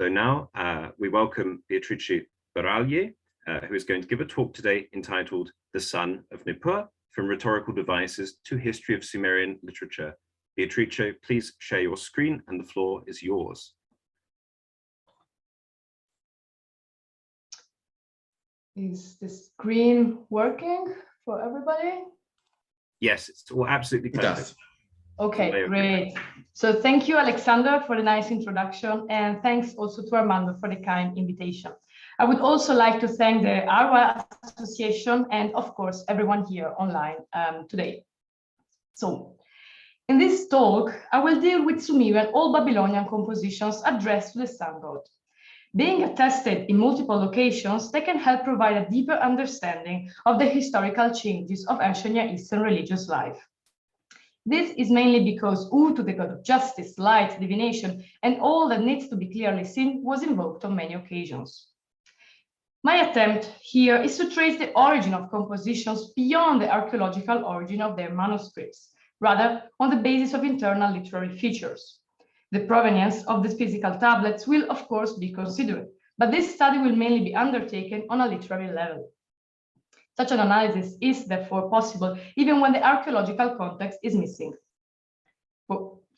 So now we welcome Beatrice Baragli, who is going to give a talk today entitled The Son of Nippur, From Rhetorical Devices to History of Sumerian Literature. Beatrice, please share your screen and the floor is yours. Is the screen working for everybody? Yes, it's all absolutely perfect. Okay, great. So thank you, Alexander, for the nice introduction, and thanks also to Armando for the kind invitation. I would also like to thank the Arwa Association and, of course, everyone here online today. So, in this talk, I will deal with Sumerian Old Babylonian compositions addressed to the sun god. Being attested in multiple locations, they can help provide a deeper understanding of the historical changes of ancient Near Eastern religious life. This is mainly because Utu, the god of justice, light, divination, and all that needs to be clearly seen, was invoked on many occasions. My attempt here is to trace the origin of compositions beyond the archaeological origin of their manuscripts, rather on the basis of internal literary features. The provenience of the physical tablets will, of course, be considered, but this study will mainly be undertaken on a literary level. Such an analysis is therefore possible even when the archaeological context is missing.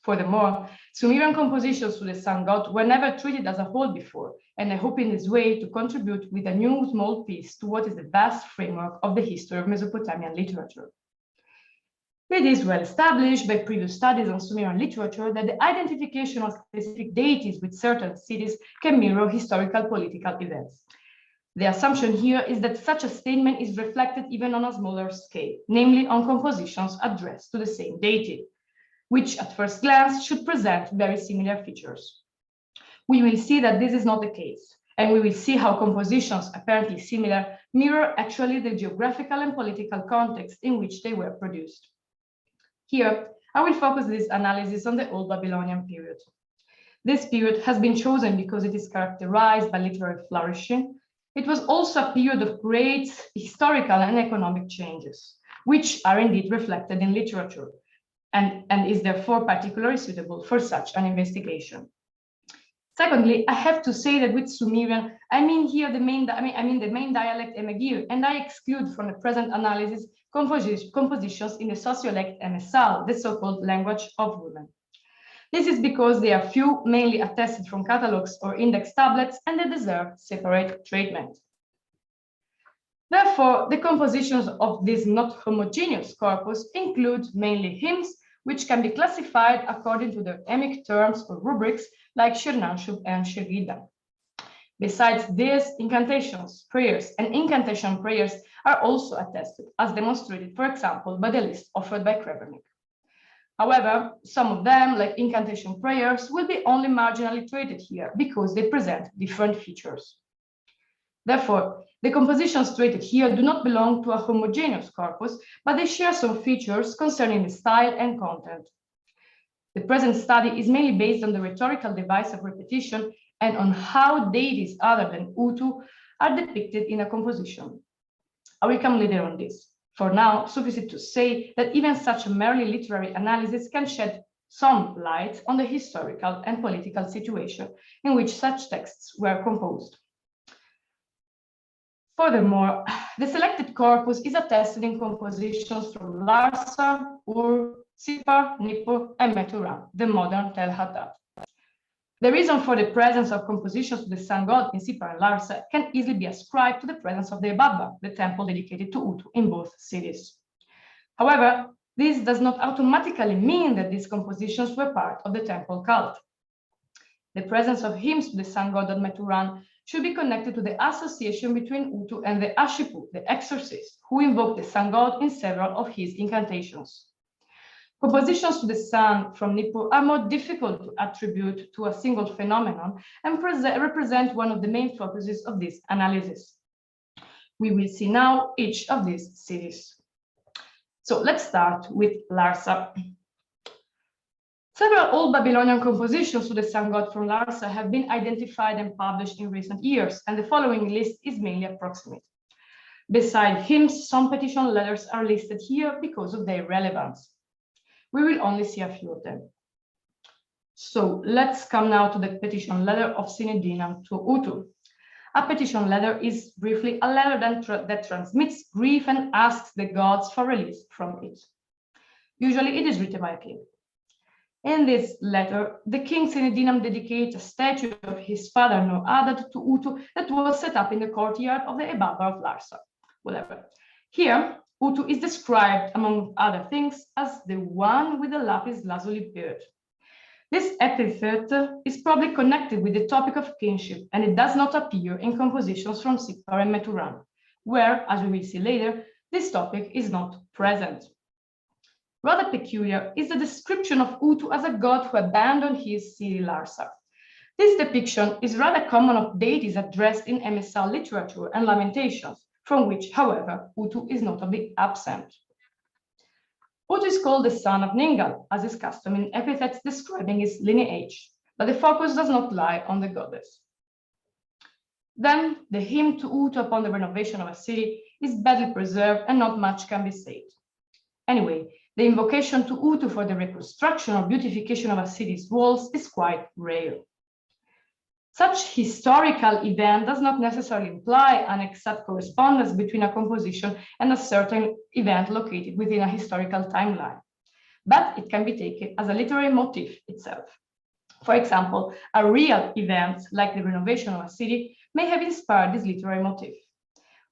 Furthermore, Sumerian compositions to the sun god were never treated as a whole before, and I hope in this way to contribute with a new small piece to what is the vast framework of the history of Mesopotamian literature. It is well established by previous studies on Sumerian literature that the identification of specific deities with certain cities can mirror historical political events. The assumption here is that such a statement is reflected even on a smaller scale, namely on compositions addressed to the same deity, which at first glance should present very similar features. We will see that this is not the case, and we will see how compositions apparently similar mirror actually the geographical and political context in which they were produced. Here, I will focus this analysis on the Old Babylonian period. This period has been chosen because it is characterized by literary flourishing. It was also a period of great historical and economic changes, which are indeed reflected in literature, and is therefore particularly suitable for such an investigation. Secondly, I have to say that with Sumerian, I mean the main dialect Emegir, and I exclude from the present analysis compositions in the sociolect Emesal, the so-called language of women. This is because they are few, mainly attested from catalogs or index tablets, and they deserve separate treatment. Therefore, the compositions of this not homogeneous corpus include mainly hymns, which can be classified according to their emic terms or rubrics like Shirnanshub and Shirgida. Besides this, incantations, prayers, and incantation prayers are also attested, as demonstrated, for example, by the list offered by Krebernik. However, some of them, like incantation prayers, will be only marginally treated here because they present different features. Therefore, the compositions treated here do not belong to a homogeneous corpus, but they share some features concerning the style and content. The present study is mainly based on the rhetorical device of repetition and on how deities other than Utu are depicted in a composition. I will come later on this. For now, suffice it to say that even such a merely literary analysis can shed some light on the historical and political situation in which such texts were composed. Furthermore, the selected corpus is attested in compositions from Larsa, Ur, Sipar, Nippur, and Meturan, the modern Tel Haddad. The reason for the presence of compositions to the sun god in Sipar and Larsa can easily be ascribed to the presence of the Ebaba, the temple dedicated to Utu in both cities. However, this does not automatically mean that these compositions were part of the temple cult. The presence of hymns to the sun god at Meturan should be connected to the association between Utu and the Ashipu, the exorcist, who invoked the sun god in several of his incantations. Compositions to the sun from Nippur are more difficult to attribute to a single phenomenon and represent one of the main focuses of this analysis. We will see now each of these cities. So let's start with Larsa. Several Old Babylonian compositions to the sun god from Larsa have been identified and published in recent years, and the following list is mainly approximate. Beside hymns, some petition letters are listed here because of their relevance. We will only see a few of them. So let's come now to the petition letter of Sinedina to Utu. A petition letter is briefly a letter that transmits grief and asks the gods for release from it. Usually it is written by a king. In this letter, the king Sinedinam dedicates a statue of his father, no other, to Utu that was set up in the courtyard of the epiphora of Larsa. Whatever. Here, Utu is described, among other things, as the one with the lapis lazuli beard. This epithet is probably connected with the topic of kinship, and it does not appear in compositions from Sippar and Meturan, where, as we will see later, this topic is not present. Rather peculiar is the description of Utu as a god who abandoned his city Larsa. This depiction is rather common of deities addressed in MSL literature and lamentations, from which, however, Utu is notably absent. Utu is called the son of Ningal, as is custom in epithets describing his lineage, but the focus does not lie on the goddess. Then, the hymn to Utu upon the renovation of a city is badly preserved and not much can be said. Anyway, the invocation to Utu for the reconstruction or beautification of a city's walls is quite rare. Such historical event does not necessarily imply an exact correspondence between a composition and a certain event located within a historical timeline, but it can be taken as a literary motif itself. For example, a real event like the renovation of a city may have inspired this literary motif,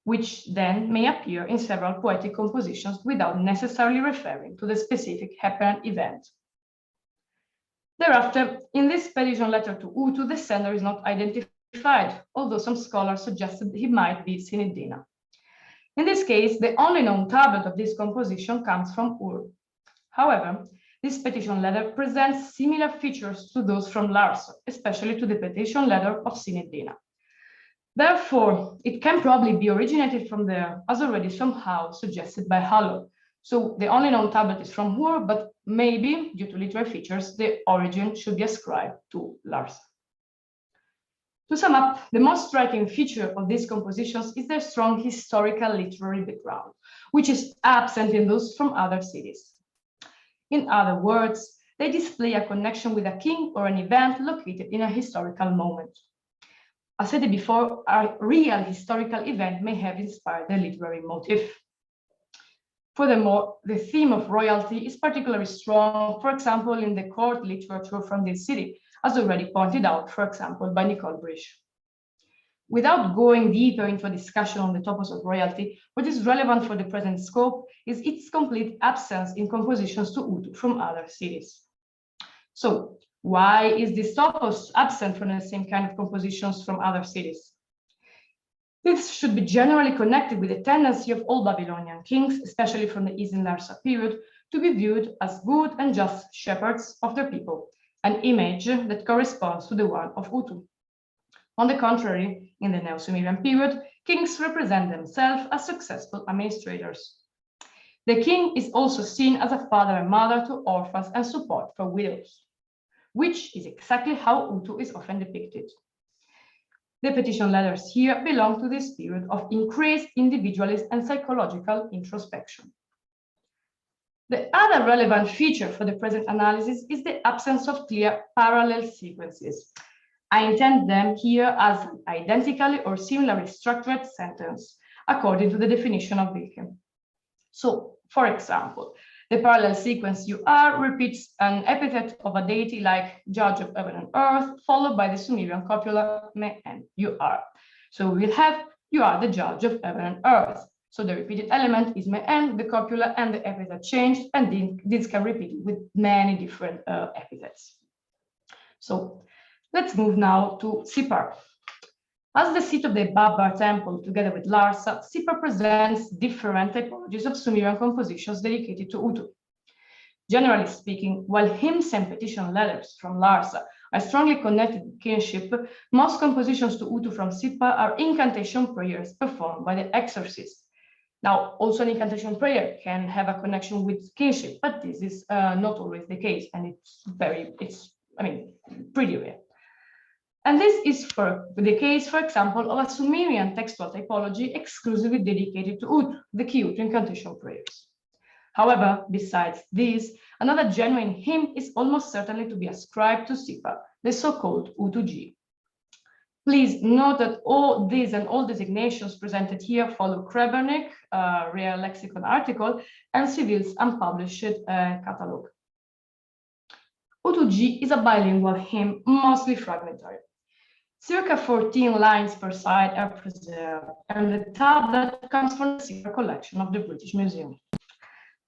which then may appear in several poetic compositions without necessarily referring to the specific happened event. Thereafter, in this petition letter to Utu, the sender is not identified, although some scholars suggested he might be Sinedina. In this case, the only known tablet of this composition comes from Ur. However, this petition letter presents similar features to those from Larsa, especially to the petition letter of Sinedina. Therefore, it can probably be originated from there, as already somehow suggested by Hallo. So the only known tablet is from Ur, but maybe, due to literary features, the origin should be ascribed to Larsa. To sum up, the most striking feature of these compositions is their strong historical literary background, which is absent in those from other cities. In other words, they display a connection with a king or an event located in a historical moment. As said before, a real historical event may have inspired the literary motif. Furthermore, the theme of royalty is particularly strong, for example, in the court literature from this city, as already pointed out, for example, by Nicole Brish. Without going deeper into a discussion on the topos of royalty, what is relevant for the present scope is its complete absence in compositions to Utu from other cities. So, why is this topos absent from the same kind of compositions from other cities? This should be generally connected with the tendency of all Babylonian kings, especially from the Eastern Larsa period, to be viewed as good and just shepherds of their people, an image that corresponds to the one of Utu. On the contrary, in the Neo-Sumerian period, kings represent themselves as successful administrators. The king is also seen as a father and mother to orphans and support for widows, which is exactly how Utu is often depicted. The petition letters here belong to this period of increased individualist and psychological introspection. The other relevant feature for the present analysis is the absence of clear parallel sequences. I intend them here as an identically or similarly structured sentence, according to the definition of Wilken. So, for example, the parallel sequence you are repeats an epithet of a deity like judge of heaven and earth, followed by the Sumerian copula me and you are. So we'll have you are the judge of heaven and earth. So the repeated element is me and the copula and the epithet changed, and this can repeat with many different epithets. So let's move now to Sippar. As the seat of the Babbar temple, together with Larsa, Sippar presents different typologies of Sumerian compositions dedicated to Utu. Generally speaking, while hymns and petition letters from Larsa are strongly connected with kinship, most compositions to Utu from Sippar are incantation prayers performed by the exorcist. Now, also an incantation prayer can have a connection with kinship, but this is not always the case, and it's pretty rare. And this is the case, for example, of a Sumerian textual typology exclusively dedicated to Utu, the key Utu incantation prayers. However, besides this, another genuine hymn is almost certainly to be ascribed to Sipa, the so-called Utu-G. Please note that all these and all designations presented here follow Krebernik, Real Lexicon article, and Civil's unpublished catalog. Utu-G is a bilingual hymn, mostly fragmentary. Circa 14 lines per side are preserved, and the tablet comes from the secret collection of the British Museum.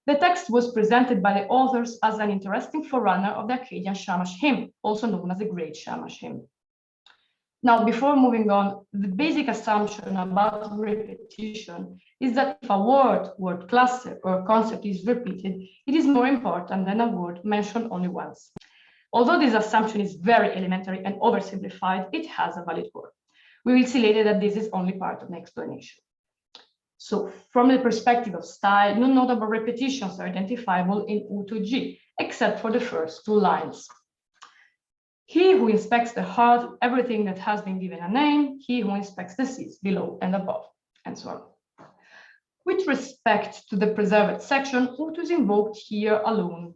The text was presented by the authors as an interesting forerunner of the Akkadian Shamash hymn, also known as the Great Shamash hymn. Now, before moving on, the basic assumption about repetition is that if a word cluster, or concept is repeated, it is more important than a word mentioned only once. Although this assumption is very elementary and oversimplified, it has a valid core. We will see later that this is only part of the explanation. So, from the perspective of style, no notable repetitions are identifiable in Utu-G, except for the first two lines. He who inspects the heart, everything that has been given a name, he who inspects the seas below and above, and so on. With respect to the preserved section, Utu is invoked here alone.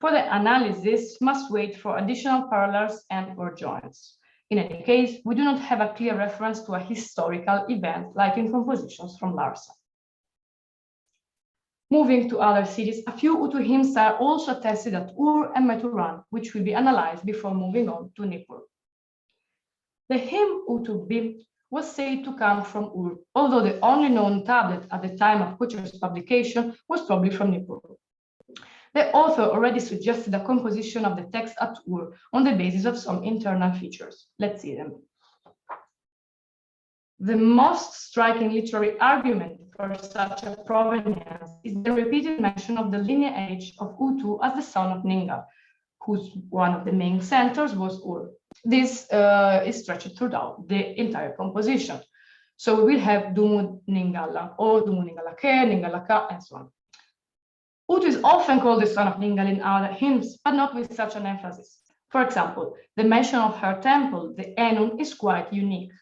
For the analysis, must wait for additional parallels and or joins. In any case, we do not have a clear reference to a historical event like in compositions from Larsa. Moving to other cities, a few Utu hymns are also attested at Ur and Meturan, which will be analyzed before moving on to Nippur. The hymn Utu-B was said to come from Ur, although the only known tablet at the time of Kucher's publication was probably from Nippur. The author already suggested a composition of the text at Ur on the basis of some internal features. Let's see them. The most striking literary argument for such a provenience is the repeated mention of the lineage of Utu as the son of Ningal, whose one of the main centers was Ur. This is stretched throughout the entire composition. So we will have Dumu Ningala, or Dumu Ningalake, Ningalaka, and so on. Utu is often called the son of Ningal in other hymns, but not with such an emphasis. For example, the mention of her temple, the Enun, is quite unique.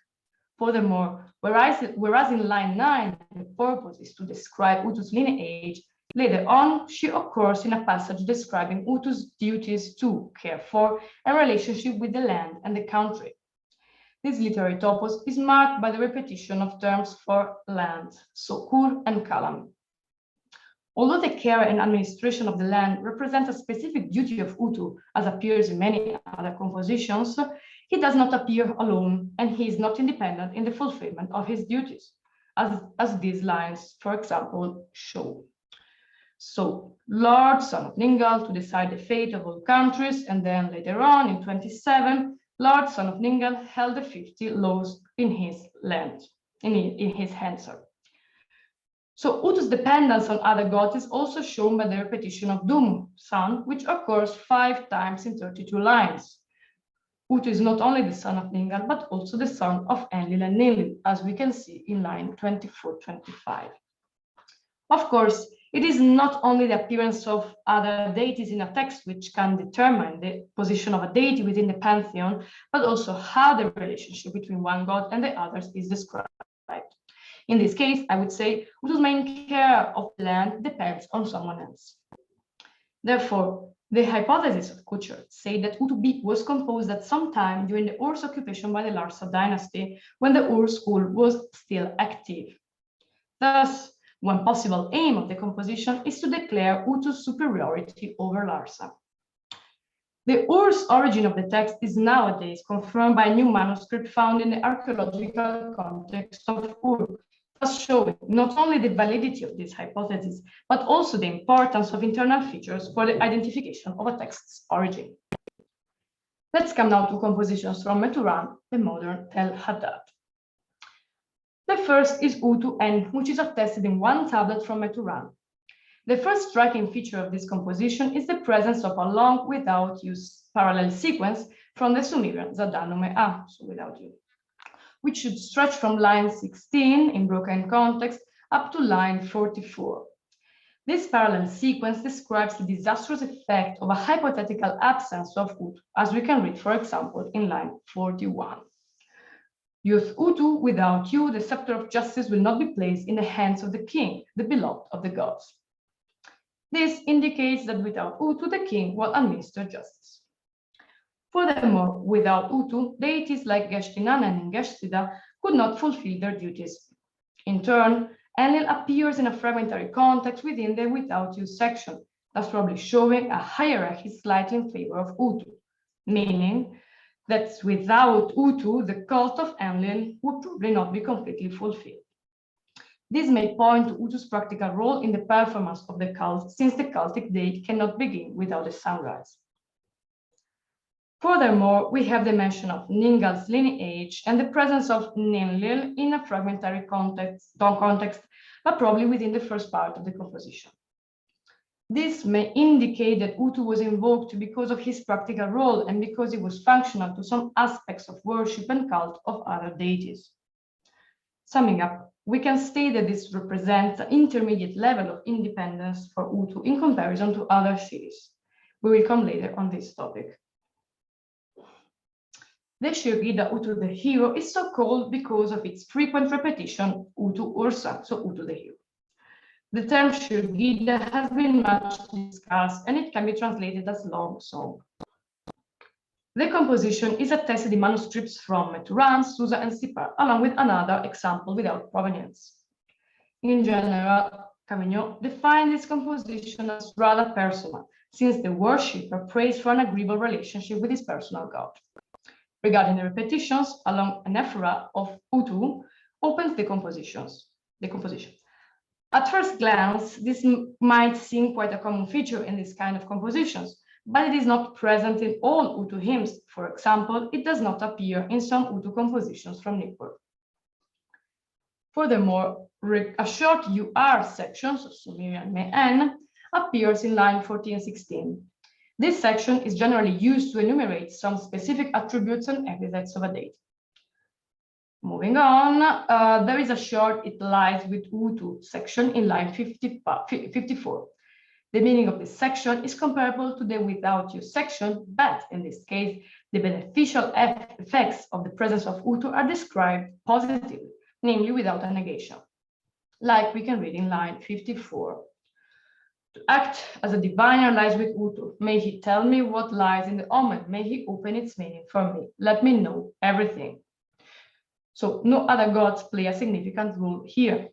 Furthermore, whereas in line 9, the purpose is to describe Utu's lineage, later on, she occurs in a passage describing Utu's duties to care for and relationship with the land and the country. This literary topos is marked by the repetition of terms for land, so Kur and Kalam. Although the care and administration of the land represents a specific duty of Utu, as appears in many other compositions, he does not appear alone, and he is not independent in the fulfillment of his duties, as these lines, for example, show. So, Lord, son of Ningal, to decide the fate of all countries, and then later on in 27, Lord, son of Ningal, held the 50 laws in his land, in his hands. So Utu's dependence on other gods is also shown by the repetition of Dum, son, which occurs 5 times in 32 lines. Utu is not only the son of Ningal, but also the son of Enlil and Ninlil, as we can see in line 24-25. Of course, it is not only the appearance of other deities in a text which can determine the position of a deity within the pantheon, but also how the relationship between one god and the others is described. In this case, I would say Utu's main care of the land depends on someone else. Therefore, the hypothesis of Kucher say that Utu-B was composed at some time during the Ur's occupation by the Larsa dynasty, when the Ur school was still active. Thus, one possible aim of the composition is to declare Utu's superiority over Larsa. The Ur's origin of the text is nowadays confirmed by a new manuscript found in the archaeological context of Ur, thus showing not only the validity of this hypothesis, but also the importance of internal features for the identification of a text's origin. Let's come now to compositions from Meturan, the modern Tel Haddad. The first is Utu-N, which is attested in one tablet from Meturan. The first striking feature of this composition is the presence of a long, without use parallel sequence from the Sumerian Zadanu Me'ah, so without you, which should stretch from line 16 in broken context up to line 44. This parallel sequence describes the disastrous effect of a hypothetical absence of Utu, as we can read, for example, in line 41. Youth Utu, without you, the scepter of justice will not be placed in the hands of the king, the beloved of the gods. This indicates that without Utu, the king will administer justice. Furthermore, without Utu, deities like Geshtinan and Ingeshsida could not fulfill their duties. In turn, Enlil appears in a fragmentary context within the without you section, thus probably showing a hierarchy slightly in favor of Utu, meaning that without Utu, the cult of Enlil would probably not be completely fulfilled. This may point to Utu's practical role in the performance of the cult, since the cultic day cannot begin without a sunrise. Furthermore, we have the mention of Ningal's lineage and the presence of Ninlil in a fragmentary context, but probably within the first part of the composition. This may indicate that Utu was invoked because of his practical role and because he was functional to some aspects of worship and cult of other deities. Summing up, we can state that this represents an intermediate level of independence for Utu in comparison to other cities. We will come later on this topic. The Shirgida Utu the hero is so called because of its frequent repetition, Utu Ursa, so Utu the hero. The term Shirgida has been much discussed and it can be translated as long song. The composition is attested in manuscripts from Turan, Susa, and Sipar, along with another example without provenance. In general, Cavignon defined this composition as rather personal, since the worshipper prays for an agreeable relationship with his personal god. Regarding the repetitions, along anaphora of Utu opens the composition. At first glance, this might seem quite a common feature in this kind of compositions, but it is not present in all Utu hymns. For example, it does not appear in some Utu compositions from Nippur. Furthermore, a short UR section, so Sumerian Me'en, appears in line 14-16. This section is generally used to enumerate some specific attributes and epithets of a deity. Moving on, there is a short "It lies with Utu" section in line 54. The meaning of this section is comparable to the "without you" section, but in this case, the beneficial effects of the presence of Utu are described positively, namely without a negation, like we can read in line 54. To act as a diviner lies with Utu. May he tell me what lies in the omen. May he open its meaning for me. Let me know everything. So no other gods play a significant role here.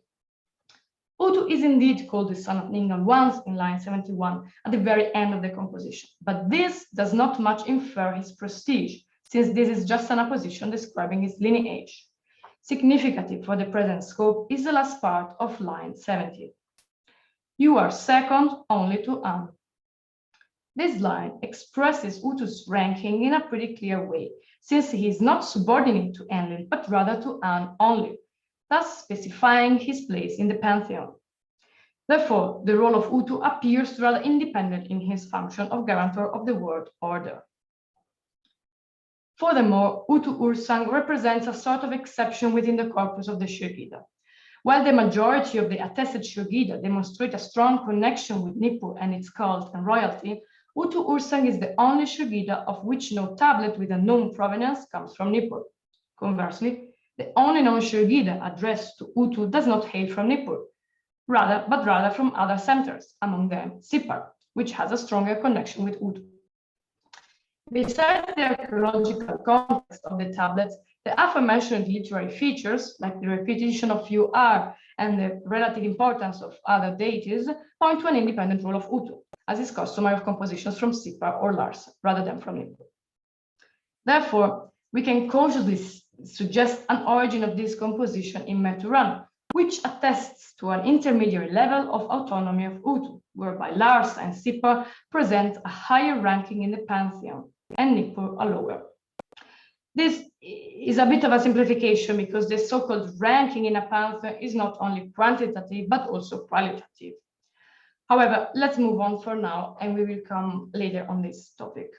Utu is indeed called the son of Ningal once in line 71 at the very end of the composition, but this does not much infer his prestige, since this is just an apposition describing his lineage. Significant for the present scope is the last part of line 70. You are second only to An. This line expresses Utu's ranking in a pretty clear way, since he is not subordinate to Enlil, but rather to An only, thus specifying his place in the pantheon. Therefore, the role of Utu appears rather independent in his function of guarantor of the world order. Furthermore, Utu Ursang represents a sort of exception within the corpus of the Shirgida. While the majority of the attested Shirgida demonstrate a strong connection with Nippur and its cult and royalty, Utu Ursang is the only Shirgida of which no tablet with a known provenance comes from Nippur. Conversely, the only known Shirgida addressed to Utu does not hail from Nippur, but rather from other centers, among them Sipar, which has a stronger connection with Utu. Besides the archaeological context of the tablets, the aforementioned literary features, like the repetition of UR and the relative importance of other deities, point to an independent role of Utu, as is customary of compositions from Sipar or Larsa, rather than from Nippur. Therefore, we can cautiously suggest an origin of this composition in Meturan, which attests to an intermediary level of autonomy of Utu, whereby Larsa and Sipar present a higher ranking in the pantheon, and Nippur a lower. This is a bit of a simplification because the so-called ranking in a pantheon is not only quantitative, but also qualitative. However, let's move on for now, and we will come later on this topic.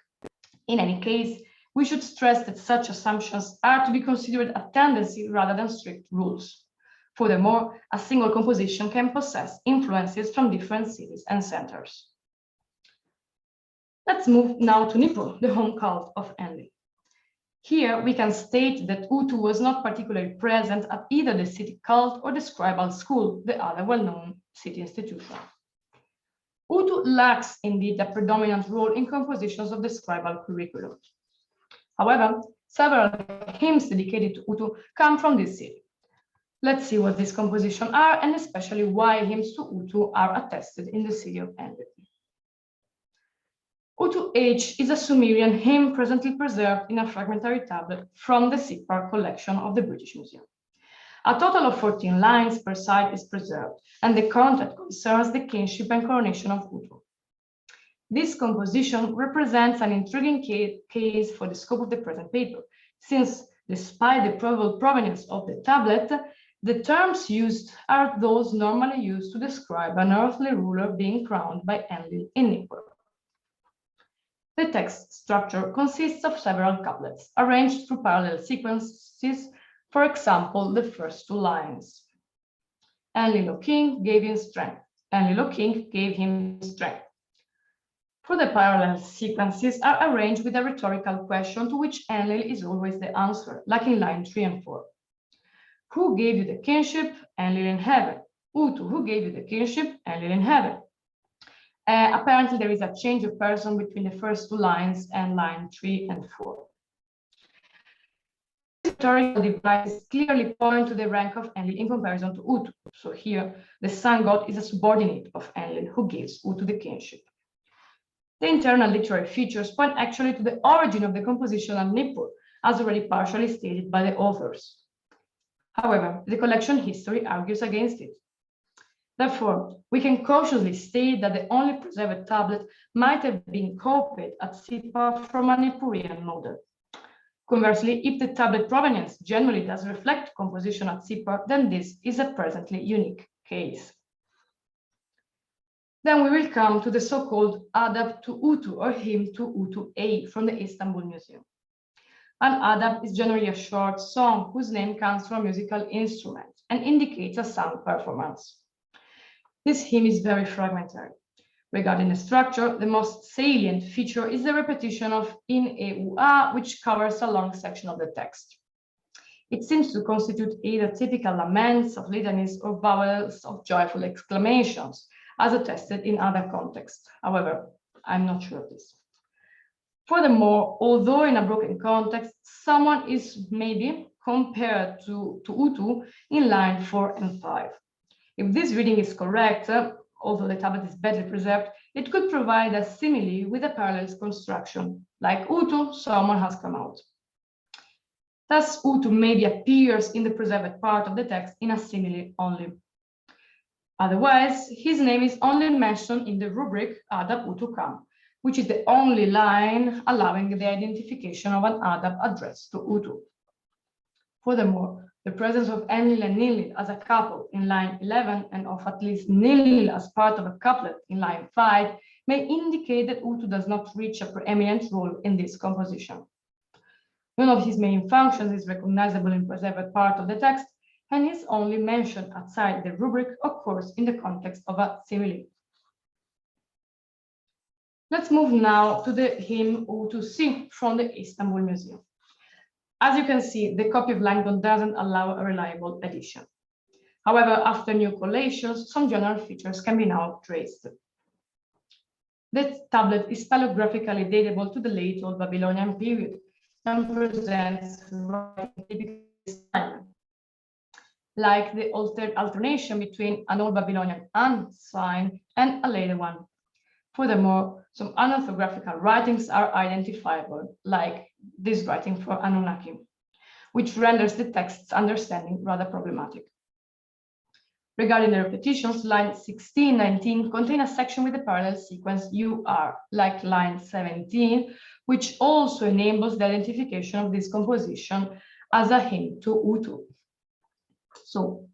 In any case, we should stress that such assumptions are to be considered a tendency rather than strict rules. Furthermore, a single composition can possess influences from different cities and centers. Let's move now to Nippur, the home cult of Enlil. Here, we can state that Utu was not particularly present at either the city cult or the scribal school, the other well-known city institution. Utu Utu lacks indeed a predominant role in compositions of the scribal curriculum. However, several hymns dedicated to Utu come from this city. Let's see what these compositions are and especially why hymns to Utu are attested in the city of Enlil. Utu H is a Sumerian hymn presently preserved in a fragmentary tablet from the Sippar collection of the British Museum. A total of 14 lines per side is preserved, and the content concerns the kinship and coronation of Utu. This composition represents an intriguing case for the scope of the present paper, since despite the probable provenance of the tablet, the terms used are those normally used to describe an earthly ruler being crowned by Enlil in Nippur. The text structure consists of several couplets arranged through parallel sequences, for example, the first two lines. Enlil, O king, gave him strength. Enlil, O king, gave him strength. For the parallel sequences are arranged with a rhetorical question to which Enlil is always the answer, like in line 3 and 4. Who gave you the kinship? Enlil in heaven. Utu, who gave you the kinship? Enlil in heaven. Apparently, there is a change of person between the first two lines and line 3 and 4. Rhetorical devices clearly point to the rank of Enlil in comparison to Utu. So here, the sun god is a subordinate of Enlil who gives Utu the kinship. The internal literary features point actually to the origin of the composition of Nippur, as already partially stated by the authors. However, the collection history argues against it. Therefore, we can cautiously state that the only preserved tablet might have been copied at Sippar from a Nippurian model. Conversely, if the tablet provenance generally does reflect composition at Sippar, then this is a presently unique case. Then we will come to the so-called Adab to Utu or hymn to Utu A from the Istanbul Museum. An adab is generally a short song whose name comes from a musical instrument and indicates a sound performance. This hymn is very fragmentary. Regarding the structure, the most salient feature is the repetition of in e u a, which covers a long section of the text. It seems to constitute either typical laments of litanies or vowels of joyful exclamations, as attested in other contexts. However, I'm not sure of this. Furthermore, although in a broken context, someone is maybe compared to Utu in line 4 and 5. If this reading is correct, although the tablet is badly preserved, it could provide a simile with a parallel construction. Like Utu, someone has come out. Thus, Utu maybe appears in the preserved part of the text in a simile only. Otherwise, his name is only mentioned in the rubric Adab Utu Kam, which is the only line allowing the identification of an Adab addressed to Utu. Furthermore, the presence of Enlil and Nilil as a couple in line 11 and of at least Nilil as part of a couplet in line 5 may indicate that Utu does not reach a preeminent role in this composition. None of his main functions is recognizable in preserved part of the text, and his only mention outside the rubric occurs in the context of a simile. Let's move now to the hymn Utu C from the Istanbul Museum. As you can see, the copy of Langdon doesn't allow a reliable edition. However, after new collations, some general features can be now traced. The tablet is paleographically datable to the late Old Babylonian period and presents writing typical style, like the alternation between an Old Babylonian An sign and a later one. Furthermore, some unorthographical writings are identifiable, like this writing for Anunnaki, which renders the text's understanding rather problematic. Regarding the repetitions, line 16, 19 contain a section with the parallel sequence UR, like line 17, which also enables the identification of this composition as a hymn to Utu. So,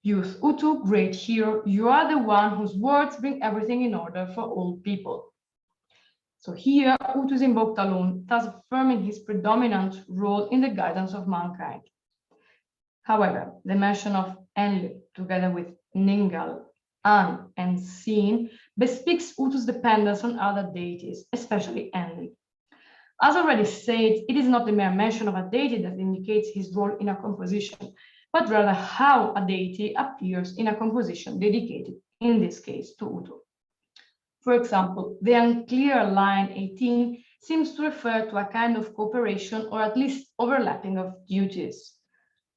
youth Utu, great hero, you are the one whose words bring everything in order for all people. So here, Utu is invoked alone, thus affirming his predominant role in the guidance of mankind. However, the mention of Enlil, together with Ningal, An, and Sin, bespeaks Utu's dependence on other deities, especially Enlil. As already said, it is not the mere mention of a deity that indicates his role in a composition, but rather how a deity appears in a composition dedicated, in this case, to Utu. For example, the unclear line 18 seems to refer to a kind of cooperation or at least overlapping of duties.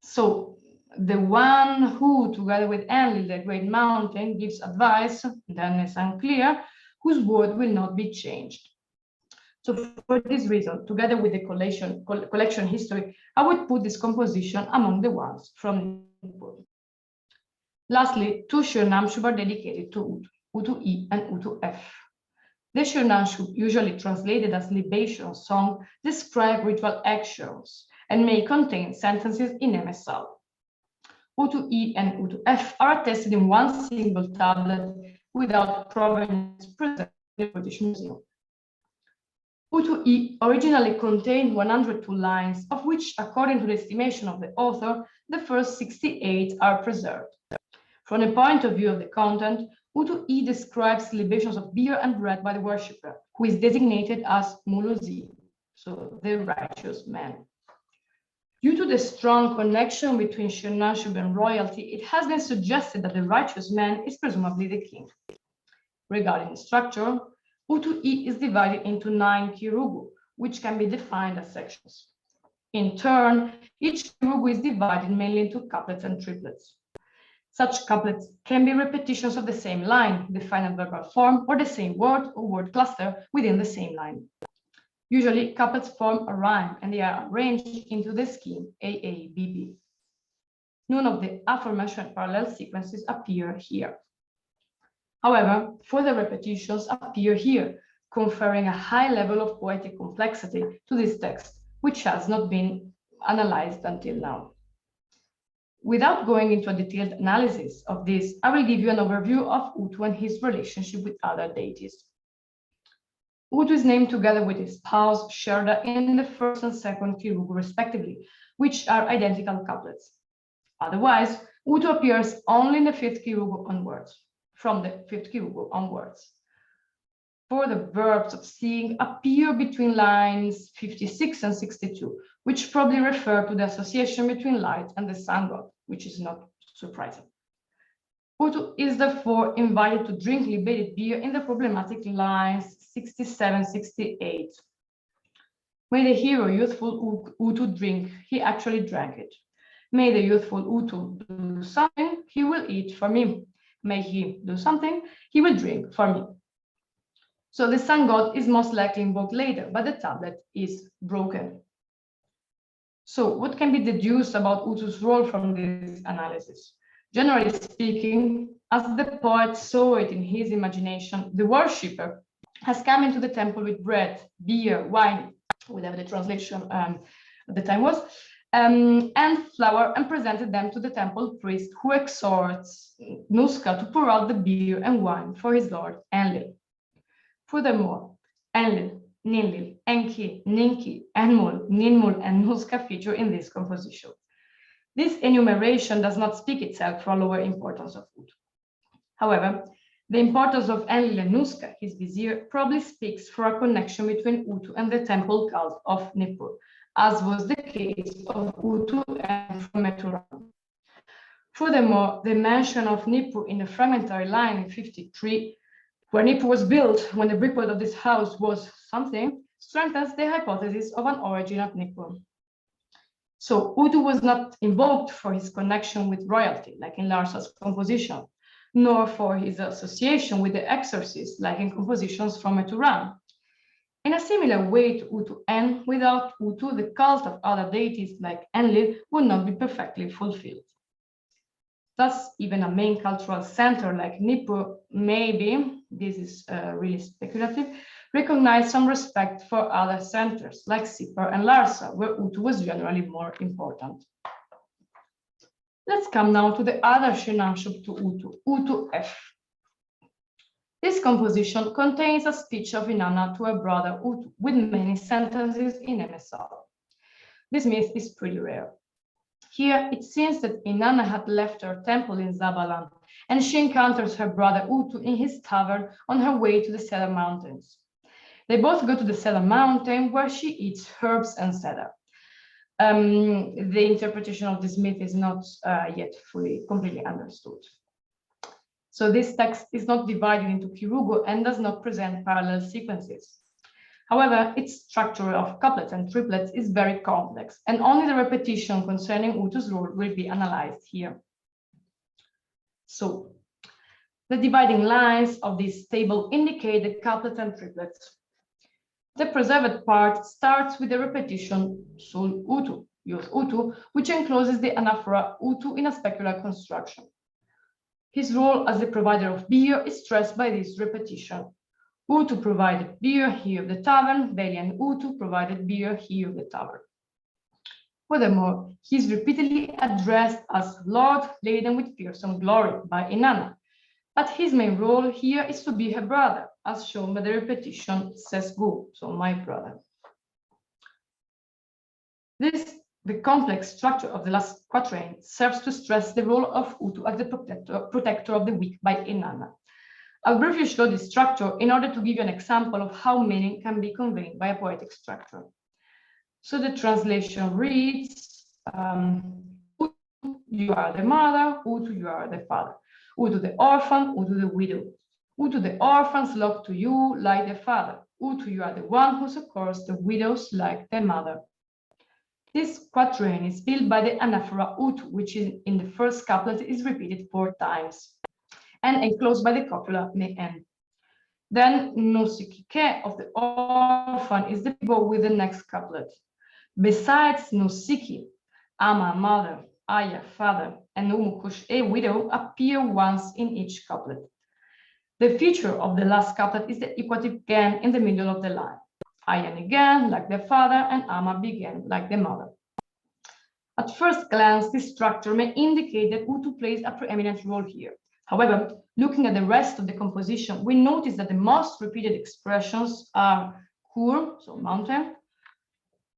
So the one who, together with Enlil, the great mountain, gives advice, then is unclear, whose word will not be changed. So for this reason, together with the collection history, I would put this composition among the ones from Nippur. Lastly, two Shirnamshub are dedicated to Utu E and Utu F. The Shirnamshub, usually translated as libation song, describe ritual actions and may contain sentences in MSL. Utu E and Utu F are attested in one single tablet without provenance present in the British Museum. Utu E originally contained 102 lines, of which, according to the estimation of the author, the first 68 are preserved. From the point of view of the content, Utu E describes libations of beer and bread by the worshipper, who is designated as Muluzi, so the righteous man. Due to the strong connection between Shirnashub and royalty, it has been suggested that the righteous man is presumably the king. Regarding structure, Utu E is divided into 9 kirugu, which can be defined as sections. In turn, each kirugu is divided mainly into couplets and triplets. Such couplets can be repetitions of the same line, the final verbal form, or the same word or word cluster within the same line. Usually, couplets form a rhyme and they are arranged into the scheme AABB. None of the aforementioned parallel sequences appear here. However, further repetitions appear here, conferring a high level of poetic complexity to this text, which has not been analyzed until now. Without going into a detailed analysis of this, I will give you an overview of Utu and his relationship with other deities. Utu is named together with his spouse Sherda in the first and second kirugu respectively, which are identical couplets. Otherwise, Utu appears only in the fifth kirugu onwards, from the fifth kirugu onwards. For the verbs of seeing appear between lines 56 and 62, which probably refer to the association between light and the sun god, which is not surprising. Utu is therefore invited to drink libated beer in the problematic lines 67-68. May the hero youthful Utu drink, he actually drank it. May the youthful Utu do something, he will eat for me. May he do something, he will drink for me. So the sun god is most likely invoked later, but the tablet is broken. So what can be deduced about Utu's role from this analysis? Generally speaking, as the poet saw it in his imagination, the worshipper has come into the temple with bread, beer, wine, whatever the translation at the time was, and flour, and presented them to the temple priest, who exhorts Nuska to pour out the beer and wine for his lord Enlil. Furthermore, Enlil, Ninlil, Enki, Ninki, Enmul, Ninmul, and Nuska feature in this composition. This enumeration does not speak itself for a lower importance of Utu. However, the importance of Enlil and Nuska, his vizier, probably speaks for a connection between Utu and the temple cult of Nippur, as was the case of Utu and Meturan. Furthermore, the mention of Nippur in the fragmentary line in 53, where Nippur was built when the brickwork of this house was something, strengthens the hypothesis of an origin of Nippur. So Utu was not invoked for his connection with royalty, like in Larsa's composition, nor for his association with the exorcist, like in compositions from Meturan. In a similar way to Utu N, without Utu, the cult of other deities like Enlil would not be perfectly fulfilled. Thus, even a main cultural center like Nippur, maybe, this is really speculative, recognize some respect for other centers like Sippar and Larsa, where Utu was generally more important. Let's come now to the other Shirnamshub to Utu, Utu F. This composition contains a speech of Inanna to her brother Utu with many sentences in MSR. This myth is pretty rare. Here, it seems that Inanna had left her temple in Zabalan, and she encounters her brother Utu in his tavern on her way to the Cedar Mountains. They both go to the Cedar Mountain, where she eats herbs and cedar. The interpretation of this myth is not yet completely understood. So this text is not divided into kirugo and does not present parallel sequences. However, its structure of couplets and triplets is very complex, and only the repetition concerning Utu's role will be analyzed here. So, the dividing lines of this table indicate the couplets and triplets. The preserved part starts with the repetition sul Utu, use Utu, which encloses the anaphora Utu in a specular construction. His role as the provider of beer is stressed by this repetition. Utu provided beer, he of the tavern, Veli and Utu provided beer, he of the tavern. Furthermore, he is repeatedly addressed as Lord laden with fearsome glory by Inanna, but his main role here is to be her brother, as shown by the repetition says Gu, so my brother. The complex structure of the last quatrain serves to stress the role of Utu as the protector of the weak by Inanna. I'll briefly show this structure in order to give you an example of how meaning can be conveyed by a poetic structure. So the translation reads, Utu, you are the mother, Utu, you are the father. Utu the orphan, Utu the widow. Utu the orphans look to you like the father. Utu, you are the one who succors the widows like the mother. This quatrain is filled by the anaphora Utu, which in the first couplet is repeated 4 times, and enclosed by the copula me en. Then Nusikike of the orphan is the bow with the next couplet. Besides Nusiki, Ama mother, Aya father, and Umukush a widow appear once in each couplet. The feature of the last couplet is the equative gen in the middle of the line. Ayan again like the father and Ama began like the mother. At first glance, this structure may indicate that Utu plays a preeminent role here. However, looking at the rest of the composition, we notice that the most repeated expressions are Kur, so mountain,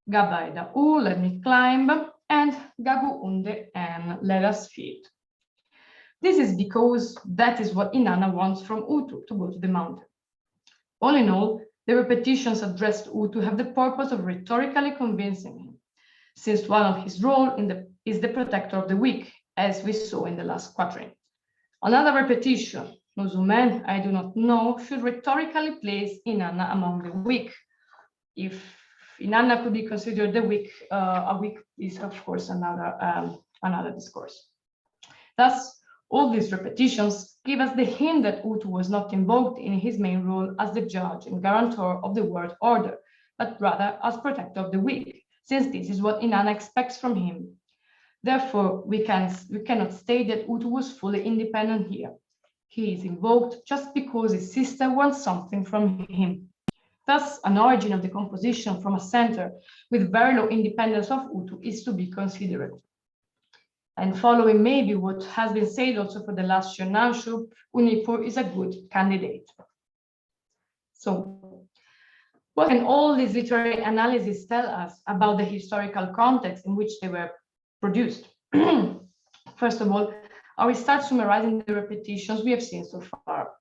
Gabaida U, let me climb, and Gagu unde and let us feed. This is because that is what Inanna wants from Utu, to go to the mountain. All in all, the repetitions addressed to Utu have the purpose of rhetorically convincing him, since one of his roles is the protector of the weak, as we saw in the last quatrain. Another repetition, Nozumen, I do not know, should rhetorically place Inanna among the weak. If Inanna could be considered the weak, a weak is of course another discourse. Thus, all these repetitions give us the hint that Utu was not invoked in his main role as the judge and guarantor of the world order, but rather as protector of the weak, since this is what Inanna expects from him. Therefore, we cannot state that Utu was fully independent here. He is invoked just because his sister wants something from him. Thus, an origin of the composition from a center with very low independence of Utu is to be considered. And following maybe what has been said also for the last Shonanshu, Nippur is a good candidate. So, what can all these literary analyses tell us about the historical context in which they were produced? First of all, I will start summarizing the repetitions we have seen so far.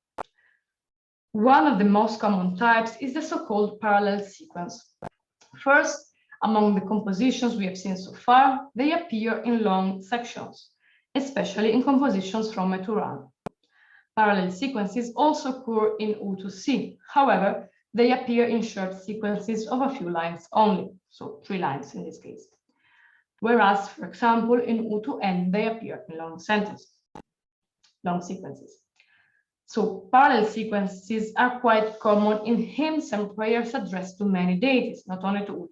One of the most common types is the so-called parallel sequence. First, among the compositions we have seen so far, they appear in long sections, especially in compositions from Meturan. Parallel sequences also occur in U2C. However, they appear in short sequences of a few lines only, so 3 lines in this case. Whereas, for example, in U2N, they appear in long sequences. So parallel sequences are quite common in hymns and prayers addressed to many deities, not only to Utu.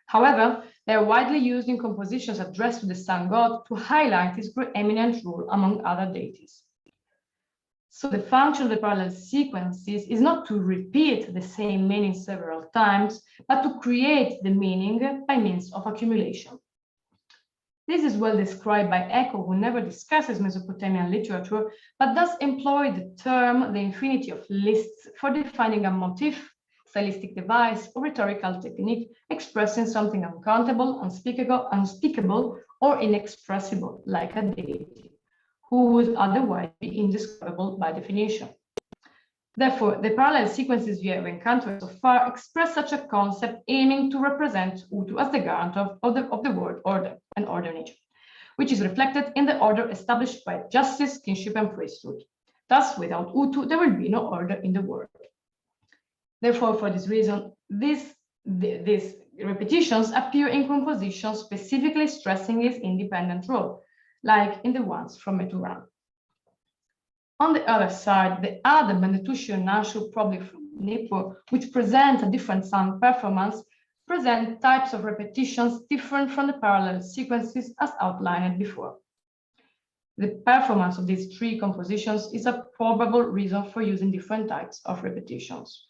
However, they are widely used in compositions addressed to the sun god to highlight his preeminent role among other deities. So the function of the parallel sequences is not to repeat the same meaning several times, but to create the meaning by means of accumulation. This is well described by Eco, who never discusses Mesopotamian literature, but does employ the term the infinity of lists for defining a motif, stylistic device, or rhetorical technique expressing something uncountable, unspeakable, or inexpressible, like a deity, who would otherwise be indescribable by definition. Therefore, the parallel sequences we have encountered so far express such a concept, aiming to represent Utu as the guarantor of the world order and order nature, which is reflected in the order established by justice, kinship, and priesthood. Thus, without Utu, there will be no order in the world. Therefore, for this reason, these repetitions appear in compositions specifically stressing his independent role, like in the ones from Meturan. On the other side, the Adab and the Tushio Nashu, probably from Nippur, which present a different sound performance, present types of repetitions different from the parallel sequences as outlined before. The performance of these three compositions is a probable reason for using different types of repetitions.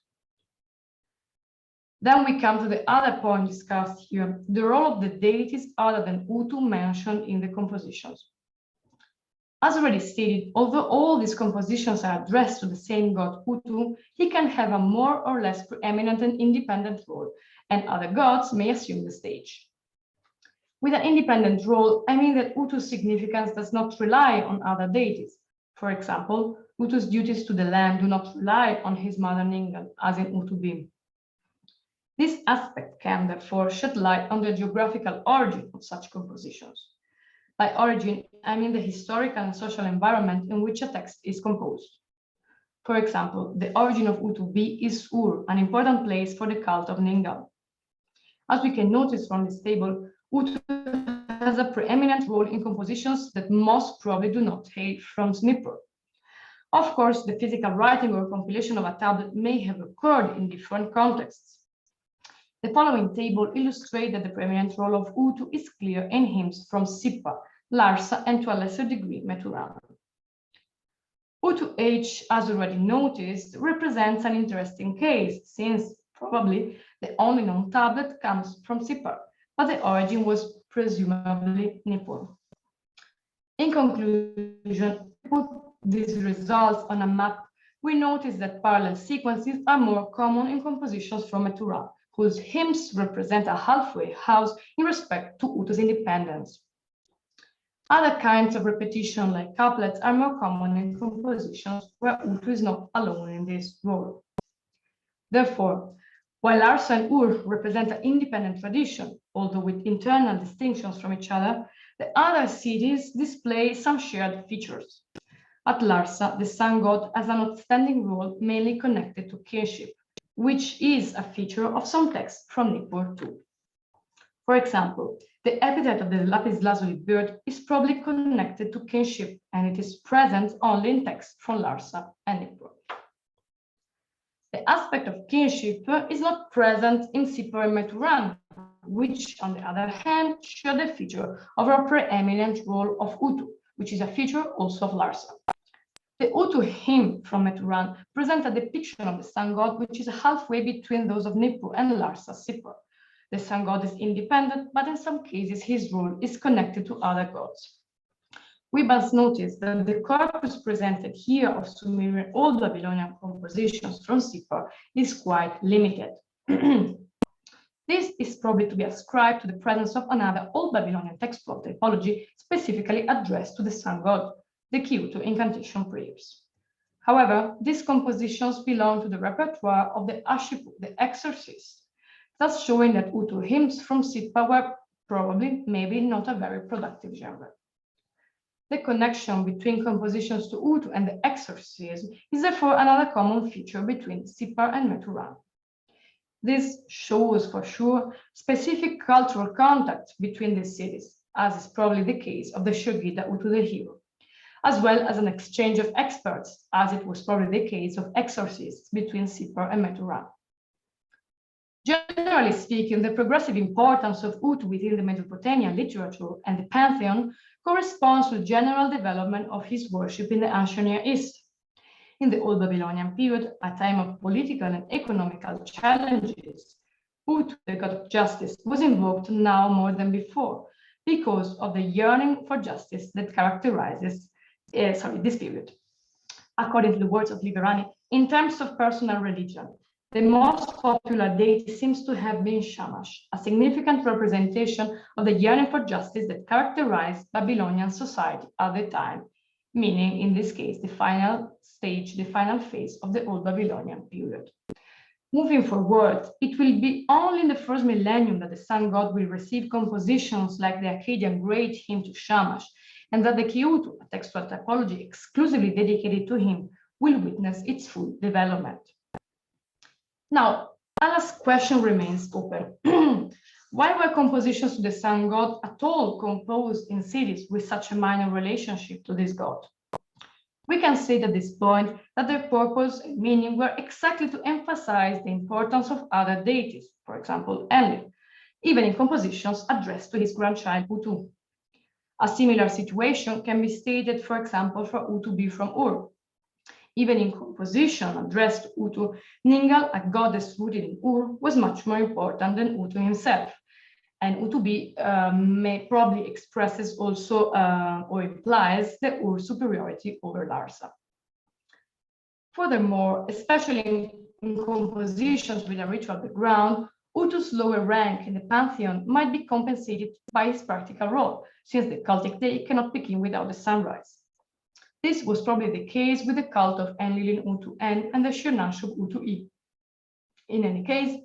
Then we come to the other point discussed here, the role of the deities other than Utu mentioned in the compositions. As already stated, although all these compositions are addressed to the same god Utu, he can have a more or less preeminent and independent role, and other gods may assume the stage. With an independent role, I mean that Utu's significance does not rely on other deities. For example, Utu's duties to the land do not rely on his mother Ningal, as in Utu-Bim. This aspect can therefore shed light on the geographical origin of such compositions. By origin, I mean the historical and social environment in which a text is composed. For example, the origin of Utu-Bi is Ur, an important place for the cult of Ningal. As we can notice from this table, Utu has a preeminent role in compositions that most probably do not hail from Nippur. Of course, the physical writing or compilation of a tablet may have occurred in different contexts. The following table illustrates that the preeminent role of Utu is clear in hymns from Sippa, Larsa, and to a lesser degree, Meturan. Utu-H, as already noticed, represents an interesting case, since probably the only known tablet comes from Sippa, but the origin was presumably Nippur. In conclusion, put these results on a map, we notice that parallel sequences are more common in compositions from Meturan, whose hymns represent a halfway house in respect to Utu's independence. Other kinds of repetition, like couplets, are more common in compositions where Utu is not alone in this role. Therefore, while Larsa and Ur represent an independent tradition, although with internal distinctions from each other, the other cities display some shared features. At Larsa, the sun god has an outstanding role mainly connected to kinship, which is a feature of some texts from Nippur too. For example, the epithet of the lapis lazuli bird is probably connected to kinship, and it is present only in texts from Larsa and Nippur. The aspect of kinship is not present in Sippa and Meturan, which, on the other hand, share the feature of a preeminent role of Utu, which is a feature also of Larsa. The Utu hymn from Meturan presents a depiction of the sun god, which is halfway between those of Nippur and Larsa Sippa. The sun god is independent, but in some cases his role is connected to other gods. We must notice that the corpus presented here of Sumerian Old Babylonian compositions from Sippa is quite limited. This is probably to be ascribed to the presence of another Old Babylonian textual typology specifically addressed to the sun god, the Kyuto incantation-prayers. However, these compositions belong to the repertoire of the Ashipu, the exorcist, thus showing that Utu hymns from Sippa were probably, maybe not a very productive genre. The connection between compositions to Utu and the exorcism is therefore another common feature between Sippa and Meturan. This shows for sure specific cultural contact between these cities, as is probably the case of the Shogida Utu the hero, as well as an exchange of experts, as it was probably the case of exorcists between Sippa and Meturan. Generally speaking, the progressive importance of Utu within the Mesopotamian literature and the pantheon corresponds to the general development of his worship in the ancient Near East. In the Old Babylonian period, a time of political and economical challenges, Utu, the god of justice, was invoked now more than before because of the yearning for justice that characterizes this period. According to the words of Liberani, in terms of personal religion, the most popular deity seems to have been Shamash, a significant representation of the yearning for justice that characterized Babylonian society at the time, meaning in this case the final stage, the final phase of the Old Babylonian period. Moving forward, it will be only in the first millennium that the sun god will receive compositions like the Akkadian great hymn to Shamash, and that the Kiutu, a textual typology exclusively dedicated to him, will witness its full development. Now, Allah's question remains open. Why were compositions to the sun god at all composed in cities with such a minor relationship to this god? We can say at this point that their purpose and meaning were exactly to emphasize the importance of other deities, for example, Enlil, even in compositions addressed to his grandchild Utu. A similar situation can be stated, for example, for Utu from Ur. Even in composition addressed to Utu, Ningal, a goddess rooted in Ur, was much more important than Utu himself. And Utu may probably expresses also or implies the Ur superiority over Larsa. Furthermore, especially in compositions with a ritual background, Utu's lower rank in the pantheon might be compensated by his practical role, since the cultic day cannot begin without the sunrise. This was probably the case with the cult of Enlil in Utu N and the Shirnashub Utu I. In any case,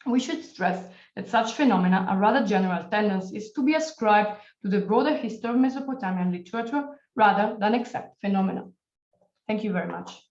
we should stress that such phenomena are rather general tendencies to be ascribed to the broader history of Mesopotamian literature rather than exact phenomena. Thank you very much.